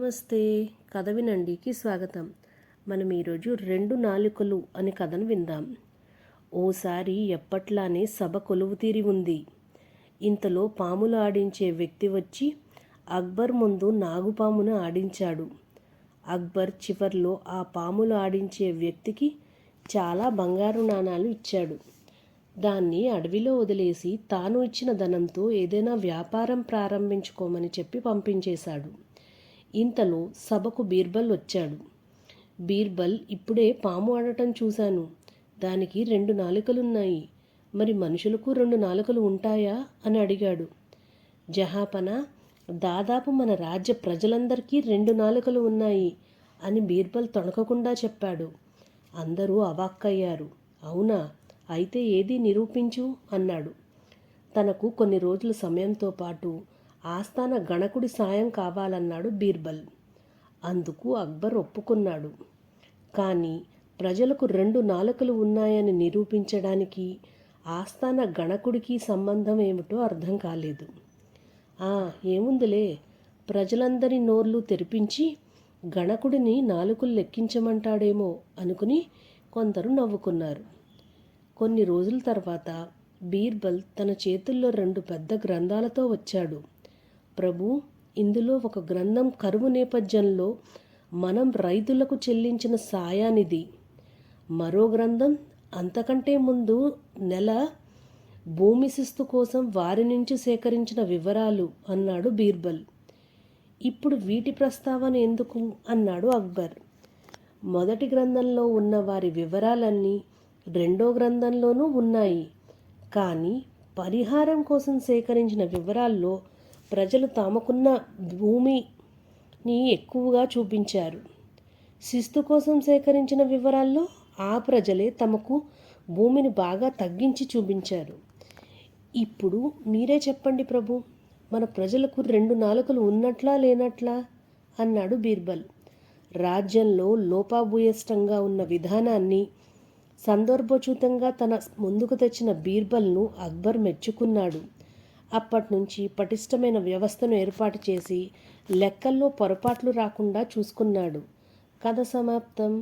నమస్తే. కథ వినండికి స్వాగతం. మనం ఈరోజు 2 నాలుకలు అనే కథను విందాం. ఓసారి ఎప్పట్లానే సభ కొలువుతీరి ఉంది. ఇంతలో పాములు ఆడించే వ్యక్తి వచ్చి అక్బర్ ముందు నాగుపామును ఆడించాడు. అక్బర్ చివర్లో ఆ పాములు ఆడించే వ్యక్తికి చాలా బంగారు నాణాలు ఇచ్చాడు. దాన్ని అడవిలో వదిలేసి తాను ఇచ్చిన ధనంతో ఏదైనా వ్యాపారం ప్రారంభించుకోమని చెప్పి పంపించేశాడు. ఇంతలో సభకు బీర్బల్ వచ్చాడు. బీర్బల్, ఇప్పుడే పాము ఆడటం చూశాను. దానికి 2 నాలుకలున్నాయి. మరి మనుషులకు 2 నాలుకలు ఉంటాయా అని అడిగాడు. జహాపనా, దాదాపు మన రాజ్య ప్రజలందరికీ 2 నాలుకలు ఉన్నాయి అని బీర్బల్ తొణకకుండా చెప్పాడు. అందరూ అవాక్కయ్యారు. అవునా, అయితే ఏది నిరూపించు అన్నాడు. తనకు కొన్ని రోజుల సమయంతో పాటు ఆస్థాన గణకుడి సాయం కావాలన్నాడు బీర్బల్. అందుకు అక్బర్ ఒప్పుకున్నాడు. కానీ ప్రజలకు 2 నాలుకలు ఉన్నాయని నిరూపించడానికి ఆస్థాన గణకుడికి సంబంధం ఏమిటో అర్థం కాలేదు. ఏముందిలే, ప్రజలందరి నోర్లు తెరిపించి గణకుడిని నాలుకలు లెక్కించమంటాడేమో అనుకుని కొందరు నవ్వుకున్నారు. కొన్ని రోజుల తర్వాత బీర్బల్ తన చేతుల్లో 2 పెద్ద గ్రంథాలతో వచ్చాడు. ప్రభు, ఇందులో ఒక గ్రంథం కరువు నేపథ్యంలో మనం రైతులకు చెల్లించిన సాయానిది. మరో గ్రంథం అంతకంటే ముందు నెల భూమి శిస్తు కోసం వారి నుంచి సేకరించిన వివరాలు అన్నాడు బీర్బల్. ఇప్పుడు వీటి ప్రస్తావన ఎందుకు అన్నాడు అక్బర్. మొదటి గ్రంథంలో ఉన్న వారి వివరాలన్నీ 2వ గ్రంథంలోనూ ఉన్నాయి. కానీ పరిహారం కోసం సేకరించిన వివరాల్లో ప్రజలు తాముకున్న భూమిని ఎక్కువగా చూపించారు. శిస్తు కోసం సేకరించిన వివరాల్లో ఆ ప్రజలే తమకు భూమిని బాగా తగ్గించి చూపించారు. ఇప్పుడు మీరే చెప్పండి ప్రభు, మన ప్రజలకు 2 నాలుకలు ఉన్నట్లా లేనట్లా అన్నాడు బీర్బల్. రాజ్యంలో లోపాభూయిష్టంగా ఉన్న విధానాన్ని సందర్భోచితంగా తన ముందుకు తెచ్చిన బీర్బల్ను అక్బర్ మెచ్చుకున్నాడు. అప్పట్నుంచి పటిష్టమైన వ్యవస్థను ఏర్పాటు చేసి లెక్కల్లో పొరపాట్లు రాకుండా చూసుకున్నాడు. కథ సమాప్తం.